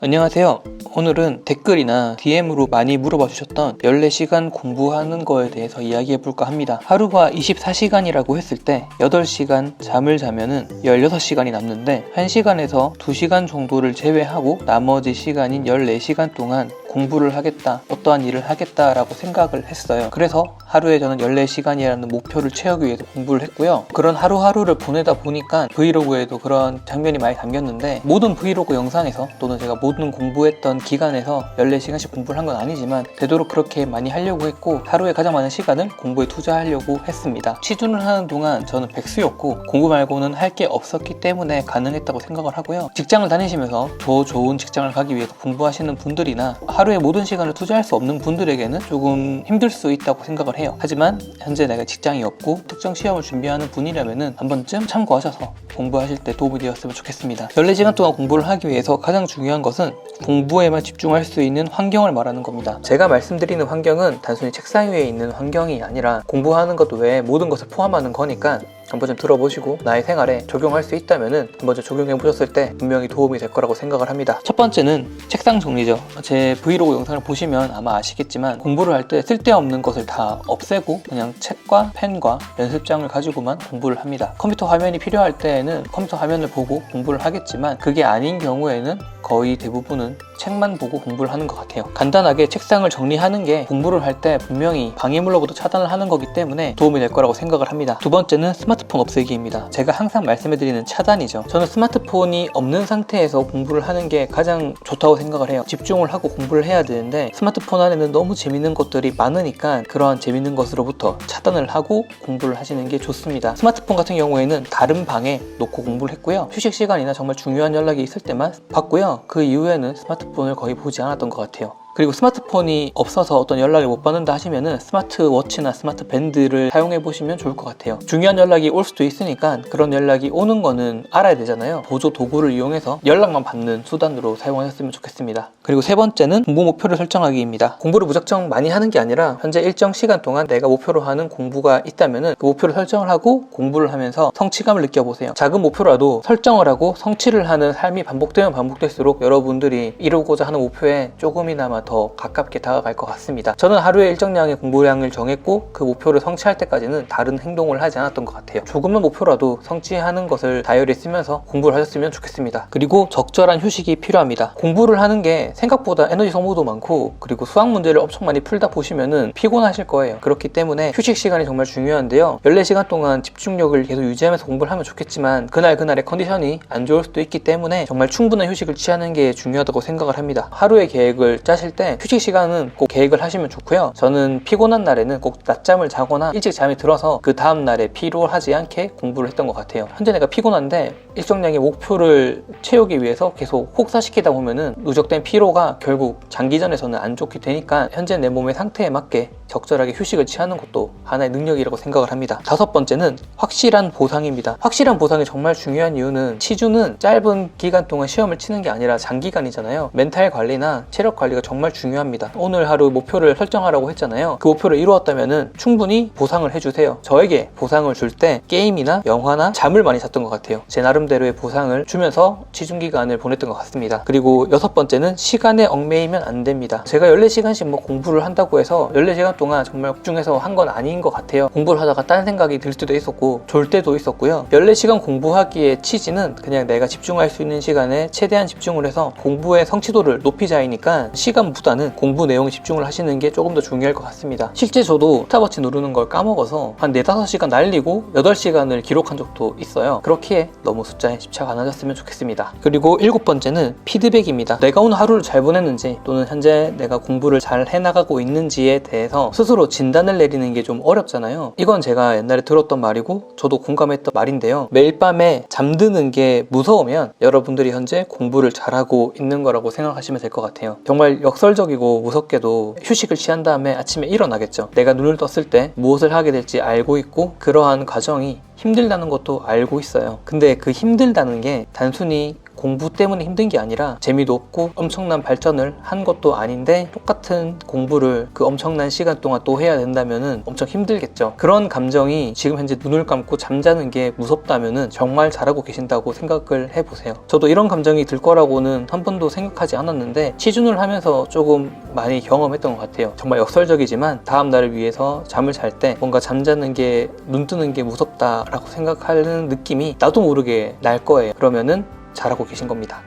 안녕하세요. 오늘은 댓글이나 DM으로 많이 물어봐 주셨던 14시간 공부하는 거에 대해서 이야기해 볼까 합니다. 하루가 24시간이라고 했을 때 8시간 잠을 자면은 16시간이 남는데 1시간에서 2시간 정도를 제외하고 나머지 시간인 14시간 동안 공부를 하겠다, 어떠한 일을 하겠다라고 생각을 했어요. 그래서 하루에 저는 14시간이라는 목표를 채우기 위해서 공부를 했고요. 그런 하루하루를 보내다 보니까 브이로그에도 그런 장면이 많이 담겼는데, 모든 브이로그 영상에서 또는 제가 모든 공부했던 기간에서 14시간씩 공부를 한 건 아니지만 되도록 그렇게 많이 하려고 했고, 하루에 가장 많은 시간을 공부에 투자하려고 했습니다. 취준을 하는 동안 저는 백수였고 공부 말고는 할 게 없었기 때문에 가능했다고 생각을 하고요. 직장을 다니시면서 더 좋은 직장을 가기 위해서 공부하시는 분들이나 하루에 모든 시간을 투자할 수 없는 분들에게는 조금 힘들 수 있다고 생각을 해요. 하지만 현재 내가 직장이 없고 특정 시험을 준비하는 분이라면은 한 번쯤 참고하셔서 공부하실 때 도움이 되었으면 좋겠습니다. 14시간 동안 공부를 하기 위해서 가장 중요한 것은 공부에만 집중할 수 있는 환경을 말하는 겁니다. 제가 말씀드리는 환경은 단순히 책상 위에 있는 환경이 아니라 공부하는 것 외에 모든 것을 포함하는 거니까 한번 좀 들어보시고 나의 생활에 적용할 수 있다면은 한번 좀 적용해 보셨을 때 분명히 도움이 될 거라고 생각을 합니다. 첫 번째는 책상 정리죠. 제 브이로그 영상을 보시면 아마 아시겠지만, 공부를 할 때 쓸데없는 것을 다 없애고 그냥 책과 펜과 연습장을 가지고만 공부를 합니다. 컴퓨터 화면이 필요할 때에는 컴퓨터 화면을 보고 공부를 하겠지만, 그게 아닌 경우에는 거의 대부분은 책만 보고 공부를 하는 것 같아요. 간단하게 책상을 정리하는 게 공부를 할 때 분명히 방해물로부터 차단을 하는 거기 때문에 도움이 될 거라고 생각을 합니다. 두 번째는 스마트폰 없애기입니다. 제가 항상 말씀해드리는 차단이죠. 저는 스마트폰이 없는 상태에서 공부를 하는 게 가장 좋다고 생각을 해요. 집중을 하고 공부를 해야 되는데 스마트폰 안에는 너무 재밌는 것들이 많으니까 그러한 재밌는 것으로부터 차단을 하고 공부를 하시는 게 좋습니다. 스마트폰 같은 경우에는 다른 방에 놓고 공부를 했고요. 휴식 시간이나 정말 중요한 연락이 있을 때만 봤고요. 그 이후에는 스마트폰을 거의 보지 않았던 것 같아요. 그리고 스마트폰이 없어서 어떤 연락을 못 받는다 하시면은 스마트워치나 스마트 밴드를 사용해 보시면 좋을 것 같아요. 중요한 연락이 올 수도 있으니까 그런 연락이 오는 거는 알아야 되잖아요. 보조 도구를 이용해서 연락만 받는 수단으로 사용하셨으면 좋겠습니다. 그리고 세 번째는 공부 목표를 설정하기입니다. 공부를 무작정 많이 하는 게 아니라 현재 일정 시간 동안 내가 목표로 하는 공부가 있다면은 그 목표를 설정을 하고 공부를 하면서 성취감을 느껴보세요. 작은 목표라도 설정을 하고 성취를 하는 삶이 반복되면 반복될수록 여러분들이 이루고자 하는 목표에 조금이나마 더 가깝게 다가갈 것 같습니다. 저는 하루에 일정량의 공부량을 정했고 그 목표를 성취할 때까지는 다른 행동을 하지 않았던 것 같아요. 조금만 목표라도 성취하는 것을 다이어리에 쓰면서 공부를 하셨으면 좋겠습니다. 그리고 적절한 휴식이 필요합니다. 공부를 하는 게 생각보다 에너지 소모도 많고, 그리고 수학 문제를 엄청 많이 풀다 보시면은 피곤하실 거예요. 그렇기 때문에 휴식 시간이 정말 중요한데요. 14시간 동안 집중력을 계속 유지하면서 공부를 하면 좋겠지만 그날의 컨디션이 안 좋을 수도 있기 때문에 정말 충분한 휴식을 취하는 게 중요하다고 생각을 합니다. 하루의 계획을 짜실 때 휴식 시간은 꼭 계획을 하시면 좋고요. 저는 피곤한 날에는 꼭 낮잠을 자거나 일찍 잠이 들어서 그 다음 날에 피로하지 않게 공부를 했던 것 같아요. 현재 내가 피곤한데 일정량의 목표를 채우기 위해서 계속 혹사시키다 보면은 누적된 피로가 결국 장기전에서는 안 좋게 되니까 현재 내 몸의 상태에 맞게 적절하게 휴식을 취하는 것도 하나의 능력이라고 생각을 합니다. 다섯 번째는 확실한 보상입니다. 확실한 보상이 정말 중요한 이유는, 취준은 짧은 기간 동안 시험을 치는 게 아니라 장기간이잖아요. 멘탈 관리나 체력 관리가 정말 중요합니다. 오늘 하루 목표를 설정하라고 했잖아요. 그 목표를 이루었다면 충분히 보상을 해주세요. 저에게 보상을 줄 때 게임이나 영화나 잠을 많이 잤던 것 같아요. 제 나름대로의 보상을 주면서 취준기간을 보냈던 것 같습니다. 그리고 여섯 번째는 시간에 얽매이면 안 됩니다. 제가 14시간씩 공부를 한다고 해서 14시간 동안 정말 집중해서 한 건 아닌 것 같아요. 공부를 하다가 딴 생각이 들 때도 있었고 졸 때도 있었고요. 14시간 공부하기의 취지는 그냥 내가 집중할 수 있는 시간에 최대한 집중을 해서 공부의 성취도를 높이자이니까 시간보다는 공부 내용에 집중을 하시는 게 조금 더 중요할 것 같습니다. 실제 저도 스탑워치 누르는 걸 까먹어서 한 4-5시간 날리고 8시간을 기록한 적도 있어요. 그렇기에 너무 숫자에 집착 안 하셨으면 좋겠습니다. 그리고 7번째는 피드백입니다. 내가 오늘 하루를 잘 보냈는지 또는 현재 내가 공부를 잘 해나가고 있는지에 대해서 스스로 진단을 내리는 게 좀 어렵잖아요. 이건 제가 옛날에 들었던 말이고 저도 공감했던 말인데요. 매일 밤에 잠드는 게 무서우면 여러분들이 현재 공부를 잘하고 있는 거라고 생각하시면 될 것 같아요. 정말 역설적이고 무섭게도 휴식을 취한 다음에 아침에 일어나겠죠. 내가 눈을 떴을 때 무엇을 하게 될지 알고 있고 그러한 과정이 힘들다는 것도 알고 있어요. 근데 그 힘들다는 게 단순히 공부 때문에 힘든 게 아니라 재미도 없고 엄청난 발전을 한 것도 아닌데 똑같은 공부를 그 엄청난 시간 동안 또 해야 된다면은 엄청 힘들겠죠. 그런 감정이 지금 현재 눈을 감고 잠자는 게 무섭다면은 정말 잘하고 계신다고 생각을 해보세요. 저도 이런 감정이 들 거라고는 한 번도 생각하지 않았는데 취준을 하면서 조금 많이 경험했던 것 같아요. 정말 역설적이지만 다음 날을 위해서 잠을 잘 때 뭔가 잠자는 게, 눈 뜨는 게 무섭다라고 생각하는 느낌이 나도 모르게 날 거예요. 그러면은 잘하고 계신 겁니다.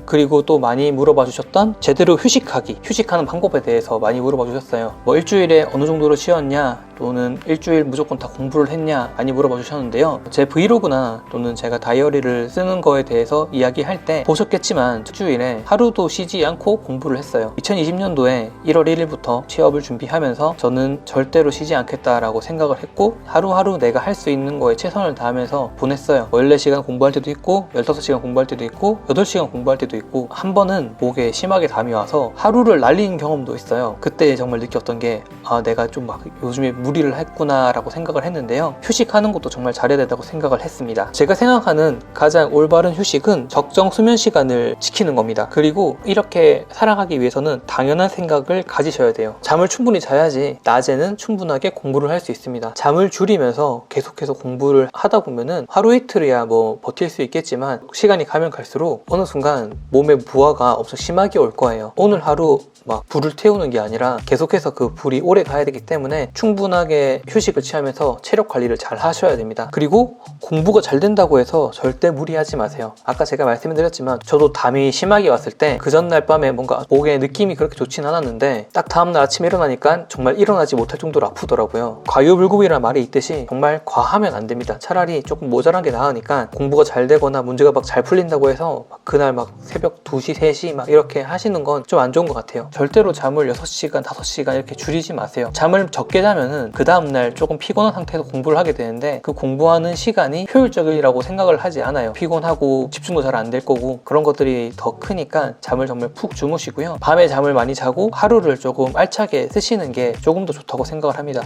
그리고 또 많이 물어봐 주셨던 제대로 휴식하는 방법에 대해서 많이 물어봐 주셨어요. 뭐 일주일에 어느 정도로 쉬었냐, 또는 일주일 무조건 다 공부를 했냐 많이 물어봐 주셨는데요. 제 브이로그나 또는 제가 다이어리를 쓰는 거에 대해서 이야기할 때 보셨겠지만 일주일에 하루도 쉬지 않고 공부를 했어요. 2020년도에 1월 1일부터 취업을 준비하면서 저는 절대로 쉬지 않겠다라고 생각을 했고 하루하루 내가 할 수 있는 거에 최선을 다하면서 보냈어요. 14시간 공부할 때도 있고 15시간 공부할 때도 있고 8시간 공부할 때도 있고, 한 번은 목에 심하게 담이 와서 하루를 날린 경험도 있어요. 그때 정말 느꼈던 게 내가 좀 막 요즘에 무리를 했구나 라고 생각을 했는데요. 휴식하는 것도 정말 잘해야 된다고 생각을 했습니다. 제가 생각하는 가장 올바른 휴식은 적정 수면 시간을 지키는 겁니다. 그리고 이렇게 살아가기 위해서는 당연한 생각을 가지셔야 돼요. 잠을 충분히 자야지 낮에는 충분하게 공부를 할 수 있습니다. 잠을 줄이면서 계속해서 공부를 하다 보면은 하루 이틀이야 뭐 버틸 수 있겠지만 시간이 가면 갈수록 어느 순간 몸의 부하가 엄청 심하게 올 거예요. 오늘 하루 막 불을 태우는 게 아니라 계속해서 그 불이 오래 가야 되기 때문에 충분하게 휴식을 취하면서 체력 관리를 잘 하셔야 됩니다. 그리고 공부가 잘 된다고 해서 절대 무리하지 마세요. 아까 제가 말씀드렸지만 저도 담이 심하게 왔을 때 그 전날 밤에 뭔가 목에 느낌이 그렇게 좋진 않았는데 딱 다음날 아침에 일어나니까 정말 일어나지 못할 정도로 아프더라고요. 과유불급이라는 말이 있듯이 정말 과하면 안 됩니다. 차라리 조금 모자란 게 나으니까 공부가 잘 되거나 문제가 막 잘 풀린다고 해서 그날 막 새벽 2시, 3시 막 이렇게 하시는 건 좀 안 좋은 것 같아요. 절대로 잠을 6시간, 5시간 이렇게 줄이지 마세요. 잠을 적게 자면은 그 다음날 조금 피곤한 상태에서 공부를 하게 되는데 그 공부하는 시간이 효율적이라고 생각을 하지 않아요. 피곤하고 집중도 잘 안 될 거고 그런 것들이 더 크니까 잠을 정말 푹 주무시고요. 밤에 잠을 많이 자고 하루를 조금 알차게 쓰시는 게 조금 더 좋다고 생각을 합니다.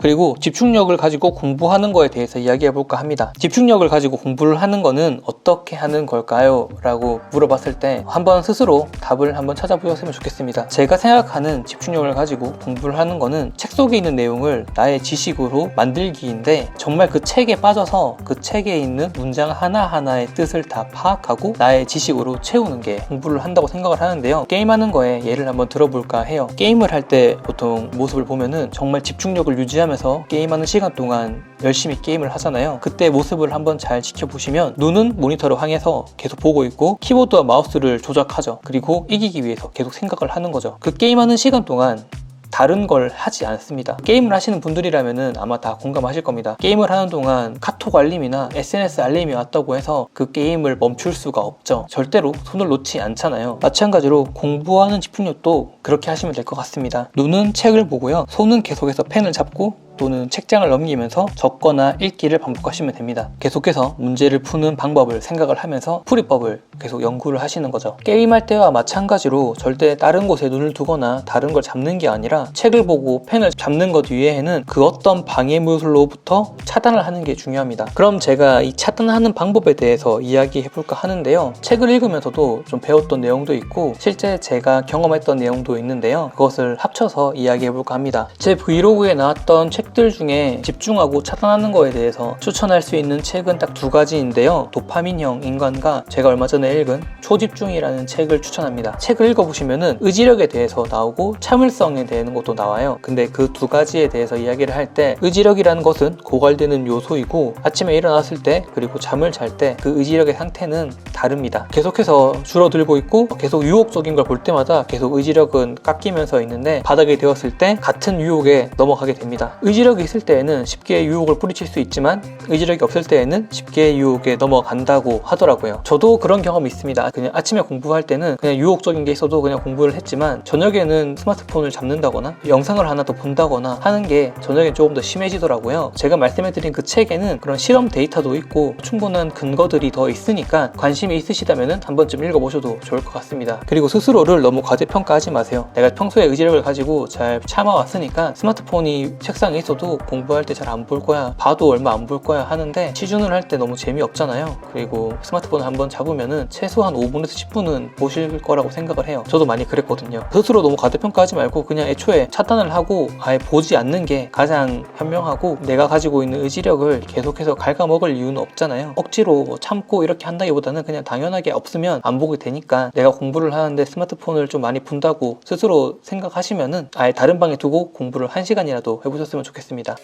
그리고 집중력을 가지고 공부하는 거에 대해서 이야기해 볼까 합니다. 집중력을 가지고 공부를 하는 거는 어떻게 하는 걸까요? 라고 물어봤을 때 한번 스스로 답을 한번 찾아보셨으면 좋겠습니다. 제가 생각하는 집중력을 가지고 공부를 하는 거는 책 속에 있는 내용을 나의 지식으로 만들기인데 정말 그 책에 빠져서 그 책에 있는 문장 하나하나의 뜻을 다 파악하고 나의 지식으로 채우는 게 공부를 한다고 생각을 하는데요. 게임하는 거에 예를 한번 들어볼까 해요. 게임을 할 때 보통 모습을 보면은 정말 집중력을 유지하면서 게임하는 시간 동안 열심히 게임을 하잖아요. 그때 모습을 한번 잘 지켜보시면 눈은 모니터를 향해서 계속 보고 있고 키보드와 마우스를 조작하죠. 그리고 이기기 위해서 계속 생각을 하는 거죠. 그 게임하는 시간 동안 다른 걸 하지 않습니다. 게임을 하시는 분들이라면 아마 다 공감하실 겁니다. 게임을 하는 동안 카톡 알림이나 SNS 알림이 왔다고 해서 그 게임을 멈출 수가 없죠. 절대로 손을 놓지 않잖아요. 마찬가지로 공부하는 집중력도 그렇게 하시면 될 것 같습니다. 눈은 책을 보고요. 손은 계속해서 펜을 잡고 또는 책장을 넘기면서 적거나 읽기를 반복하시면 됩니다. 계속해서 문제를 푸는 방법을 생각을 하면서 풀이법을 계속 연구를 하시는 거죠. 게임할 때와 마찬가지로 절대 다른 곳에 눈을 두거나 다른 걸 잡는 게 아니라 책을 보고 펜을 잡는 것 위에는 그 어떤 방해물로부터 차단을 하는 게 중요합니다. 그럼 제가 이 차단하는 방법에 대해서 이야기해 볼까 하는데요. 책을 읽으면서도 좀 배웠던 내용도 있고 실제 제가 경험했던 내용도 있는데요. 그것을 합쳐서 이야기해 볼까 합니다. 제 브이로그에 나왔던 책들 중에 집중하고 차단하는 거에 대해서 추천할 수 있는 책은 딱 2가지인데요. 도파민형 인간과 제가 얼마 전에 읽은 초집중이라는 책을 추천합니다. 책을 읽어보시면은 의지력에 대해서 나오고 참을성에 대한 것도 나와요. 근데 그 2가지에 대해서 이야기를 할 때 의지력이라는 것은 고갈되는 요소이고 아침에 일어났을 때 그리고 잠을 잘 때 그 의지력의 상태는 다릅니다. 계속해서 줄어들고 있고 계속 유혹적인 걸 볼 때마다 계속 의지력은 깎이면서 있는데 바닥에 되었을 때 같은 유혹에 넘어가게 됩니다. 의지력이 있을 때에는 쉽게 유혹을 뿌리칠 수 있지만 의지력이 없을 때에는 쉽게 유혹에 넘어간다고 하더라고요. 저도 그런 경험이 있습니다. 그냥 아침에 공부할 때는 그냥 유혹적인 게 있어도 그냥 공부를 했지만 저녁에는 스마트폰을 잡는다거나 영상을 하나 더 본다거나 하는 게 저녁엔 조금 더 심해지더라고요. 제가 말씀해드린 그 책에는 그런 실험 데이터도 있고 충분한 근거들이 더 있으니까 관심이 있으시다면 한 번쯤 읽어보셔도 좋을 것 같습니다. 그리고 스스로를 너무 과대평가하지 마세요. 내가 평소에 의지력을 가지고 잘 참아왔으니까 스마트폰이 책상에 있어도 공부할 때 잘 안 볼 거야, 봐도 얼마 안 볼 거야 하는데 취준을 할 때 너무 재미없잖아요. 그리고 스마트폰을 한번 잡으면은 최소한 5분에서 10분은 보실 거라고 생각을 해요. 저도 많이 그랬거든요. 스스로 너무 과대평가하지 말고 그냥 애초에 차단을 하고 아예 보지 않는 게 가장 현명하고, 내가 가지고 있는 의지력을 계속해서 갉아먹을 이유는 없잖아요. 억지로 뭐 참고 이렇게 한다기보다는 그냥 당연하게 없으면 안 보게 되니까, 내가 공부를 하는데 스마트폰을 좀 많이 본다고 스스로 생각하시면은 아예 다른 방에 두고 공부를 1시간이라도 해보셨으면 좋겠습니다.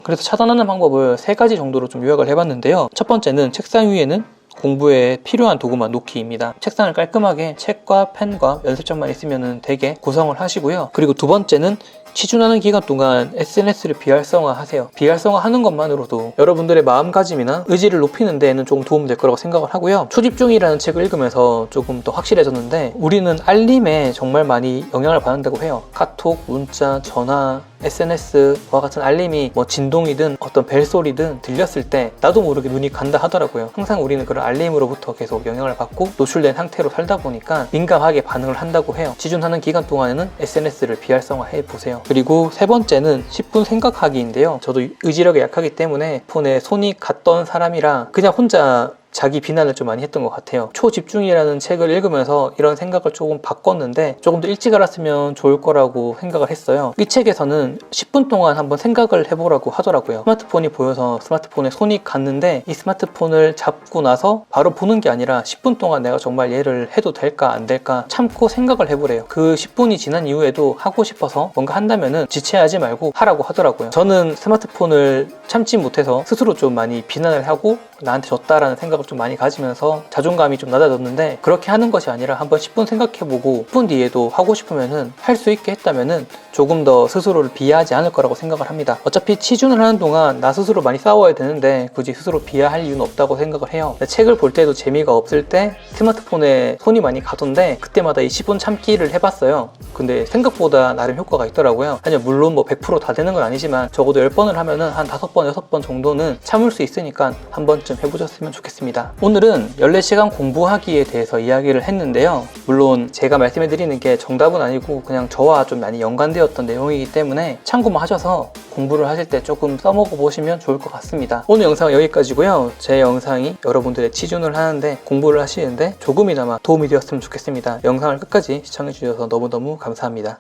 그래서 차단하는 방법을 3가지 정도로 좀 요약을 해봤는데요. 첫 번째는 책상 위에는 공부에 필요한 도구만 놓기입니다. 책상을 깔끔하게 책과 펜과 연습장만 있으면 되게 구성을 하시고요. 그리고 두 번째는 취준하는 기간 동안 SNS를 비활성화 하세요. 비활성화 하는 것만으로도 여러분들의 마음가짐이나 의지를 높이는 데에는 조금 도움이 될 거라고 생각을 하고요. 초집중이라는 책을 읽으면서 조금 더 확실해졌는데, 우리는 알림에 정말 많이 영향을 받는다고 해요. 카톡, 문자, 전화, SNS와 같은 알림이 뭐 진동이든 어떤 벨소리든 들렸을 때 나도 모르게 눈이 간다 하더라고요. 항상 우리는 그런 알림으로부터 계속 영향을 받고 노출된 상태로 살다 보니까 민감하게 반응을 한다고 해요. 취준하는 기간 동안에는 SNS를 비활성화해 보세요. 그리고 세 번째는 10분 생각하기인데요. 저도 의지력이 약하기 때문에 폰에 손이 갔던 사람이라 그냥 혼자 자기 비난을 좀 많이 했던 것 같아요. 초집중이라는 책을 읽으면서 이런 생각을 조금 바꿨는데, 조금 더 일찍 알았으면 좋을 거라고 생각을 했어요. 이 책에서는 10분 동안 한번 생각을 해보라고 하더라고요. 스마트폰이 보여서 스마트폰에 손이 갔는데, 이 스마트폰을 잡고 나서 바로 보는 게 아니라 10분 동안 내가 정말 얘를 해도 될까 안 될까 참고 생각을 해보래요. 그 10분이 지난 이후에도 하고 싶어서 뭔가 한다면은 지체하지 말고 하라고 하더라고요. 저는 스마트폰을 참지 못해서 스스로 좀 많이 비난을 하고 나한테 졌다라는 생각을 좀 많이 가지면서 자존감이 좀 낮아졌는데, 그렇게 하는 것이 아니라 한번 10분 생각해보고 10분 뒤에도 하고 싶으면은 할 수 있게 했다면은 조금 더 스스로를 비하하지 않을 거라고 생각을 합니다. 어차피 취준을 하는 동안 나 스스로 많이 싸워야 되는데 굳이 스스로 비하할 이유는 없다고 생각을 해요. 책을 볼 때도 재미가 없을 때 스마트폰에 손이 많이 가던데, 그때마다 이 10분 참기를 해봤어요. 근데 생각보다 나름 효과가 있더라고요. 아니요, 물론 뭐 100% 다 되는 건 아니지만 적어도 10번을 하면은 한 5번, 6번 정도는 참을 수 있으니까 한 번쯤 해보셨으면 좋겠습니다. 오늘은 14시간 공부하기에 대해서 이야기를 했는데요. 물론 제가 말씀해드리는 게 정답은 아니고 그냥 저와 좀 많이 연관되었던 내용이기 때문에 참고만 하셔서 공부를 하실 때 조금 써먹어 보시면 좋을 것 같습니다. 오늘 영상은 여기까지고요. 제 영상이 여러분들의 취준을 하는데, 공부를 하시는데 조금이나마 도움이 되었으면 좋겠습니다. 영상을 끝까지 시청해 주셔서 너무너무 감사합니다.